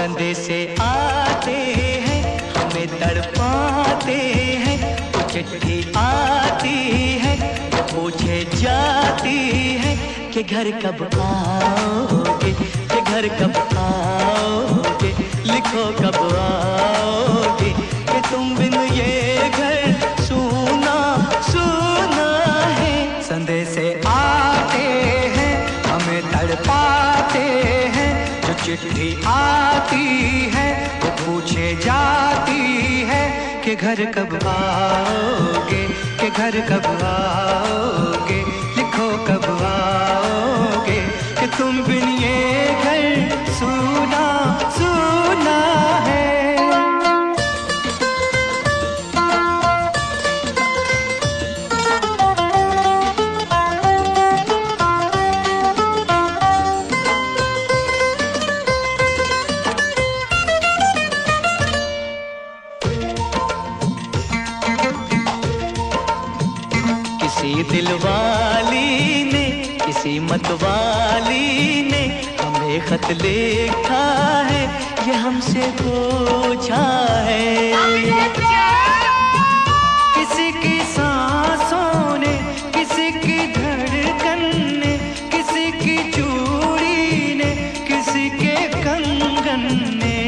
संदेशे आते हैं हमें तड़पाते हैं, वो चिट्ठी आती है वो पूछे जाती है कि घर कब आओगे, कि घर कब आओगे, लिखो कब आओगे, कि तुम बिन ये घर सूना सूना है। संदेशे आते हैं हमें तड़पाते हैं, जो चिट्ठी आती है वो पूछे जाती है कि घर कब आओगे, कि घर कब आओगे, लिखो कब आओगे, कि तुम बिन ये घर सूना सूना है। किसी दिलवाली ने किसी मतवाली ने हमें खत लिखा है, ये हमसे पूछा है। किसी की सांसों ने, किसी की धड़कन ने, किसी की चूड़ी ने, किसी के कंगन ने,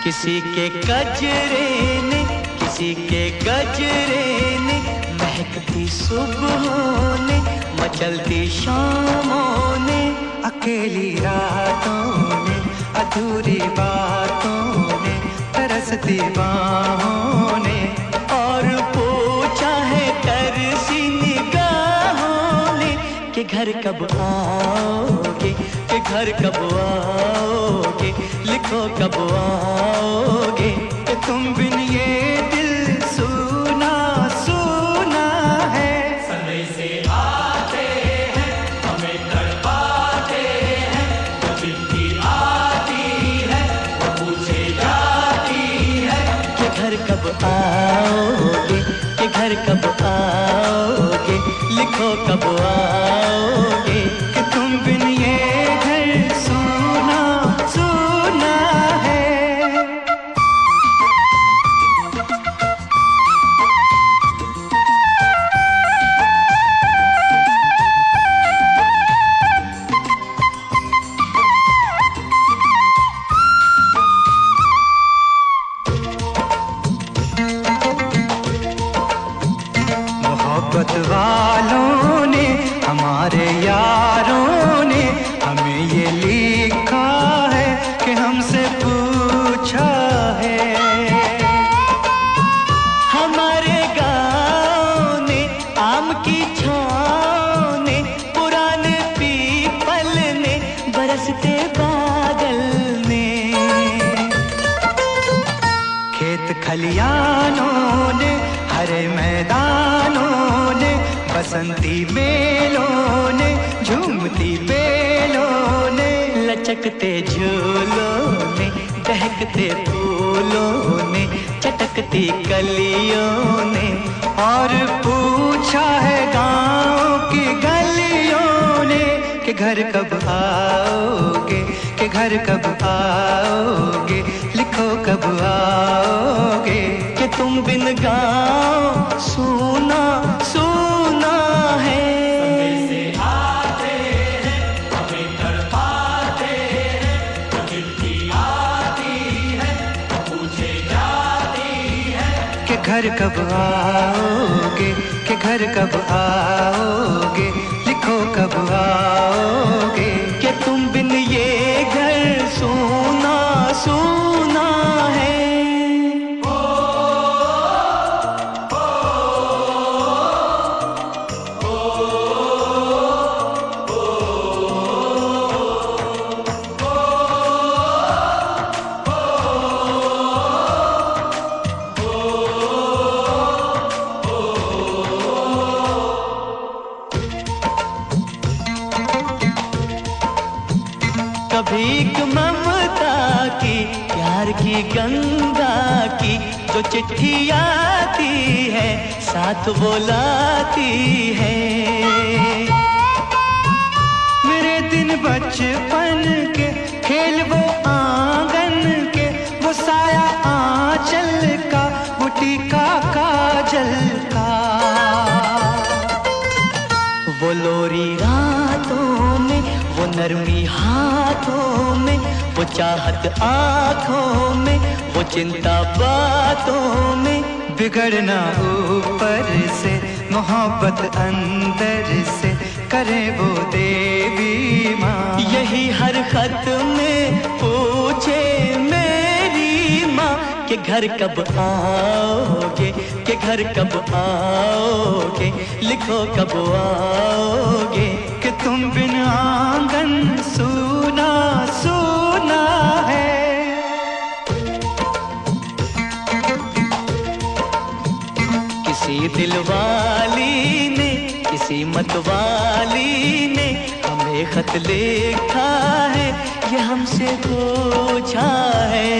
किसी के गजरे ने, किसी के गजरे ने, महकती सुबहों ने, मचलती शामों ने, अकेली रातों ने, अधूरी बातों ने, तरसती बाहों ने, और पूछा है तरसी निगाहों ने कि घर कब आओगे, कि घर कब आओगे, लिखो कब आओगे, कि तुम बिन ये दिल सूना सूना है। संदेशे आते हैं हमें तड़पाते हैं, जो चिट्ठी आती है वो पूछे जाती है कि घर कब आओगे, कि घर कब आओगे, लिखो कब आओगे, कि तुम बिन ये घर सूना सूना है। मोहब्बत वालों ने, हमारे यारों ने हमें ये लिखा है कि हमसे पूछा है। हमारे गाँव ने, आम की छाँव ने, पुराने पीपल ने, बरसते बादल ने, खेत खलियानों ने, हरे मैदानों ने, बसंती मेलों ने, झूमती बेलों ने, लचकते झूलों ने, दहकते फूलों ने, चटकती कलियों ने, और पूछा है गाँव की गलियों ने कि घर कब आओगे, कि घर कब आओगे, लिखो कब आओगे, कि तुम बिन गाँव सूना सूना है। संदेशे आते हैं हमें तड़पाते हैं, जो चिट्ठी आती है वो पूछे जाती है कि घर कब आओगे, कि घर कब आओगे, लिखो कब आओगे, कि तुम बिन ये घर सूना सूना है। कभी एक ममता की, प्यार की गंगा की, जो चिट्ठी आती है साथ वो लाती है। मेरे दिन बचपन के खेल वो आंगन के, वो साया आंचल का, वो टीका काजल का। वो लोरी रातों में, वो नरमी हाथों में, वो चाहत आँखों में, वो चिंता बातों में। बिगड़ना ऊपर से, मोहब्बत अंदर से, करे वो देवी माँ। यही हर खत में पूछे मेरी माँ कि घर कब आओगे, कि घर कब आओगे, लिखो कब आओगे। कि तुम बिन आंगन सूना सूना है। किसी दिलवाली ने, किसी मतवाली ने हमें खत लिखा है, ये हमसे पूछा है।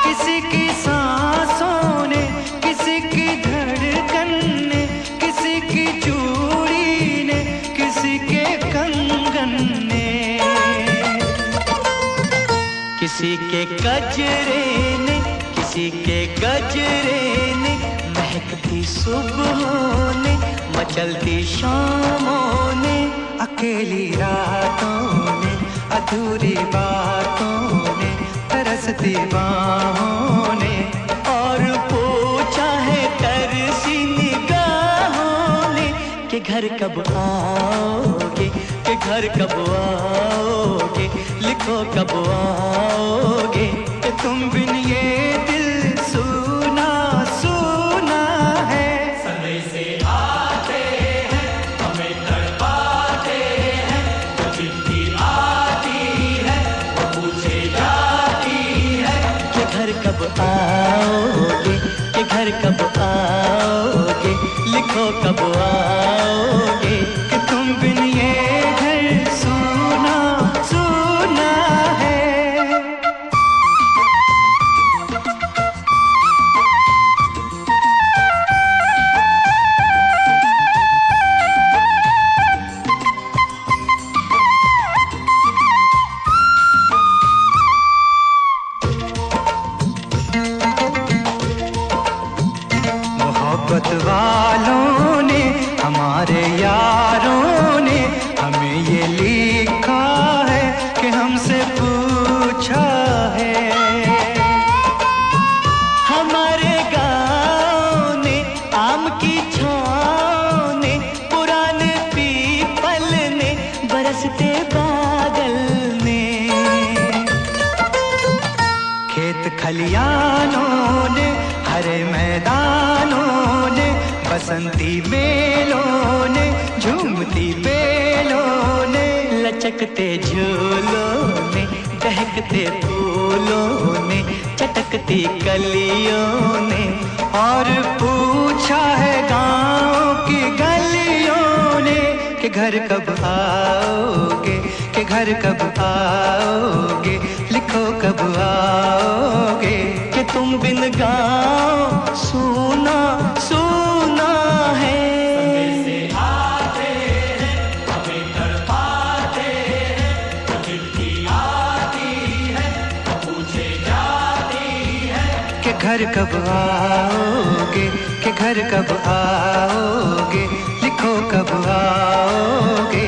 किसी की सांसों ने, किसी की धड़कन ने, किसी की चूड़ी ने, किसी के कंगन ने, किसी के गजरे ने, किसी के गजरे ने, महकती सुबहों ने, मचलती शामों ने, अकेली रातों ने, अधूरी बातों ने, तरसती बाहों ने, और पूछा है तरसी निगाहों ने कि घर कब आओगे, कि घर कब आओगे, लिखो कब आओगे। कि तुम बिन ये दिल सूना सूना है। समय से आते हैं, हमें तड़पाते हैं, वो चिट्ठी आती है, वो पूछे जाती है कि घर कब आओगे, कि घर कब आओगे, लिखो कब आओगे। कि तुम बिन ये घर सूना सूना है। मोहब्बत वालों ने, हमारे यारों ने हमें ये लिखा है कि हमसे पूछा है। हमारे गाँव ने, आम की छाँव ने, पुराने पीपल ने, बरसते बादल ने, खेत खलियानों ने, हरे मैदानों ने, बसंती बेलों ने, झूमती बेलों ने, लचकते झूलों ने, दहकते फूलों ने, चटकती कलियों ने, और पूछा है गाँव की गलियों ने कि घर कब आओगे, कि घर कब आओगे, लिखो कब आओगे। कि तुम बिन गाँव सूना सूना है। समय से आते हैं, हमें तड़पाते हैं, वो चिट्ठी आती है, वो पूछे जाती है कि घर कब आओगे, कि घर कब आओगे, लिखो कब आओगे।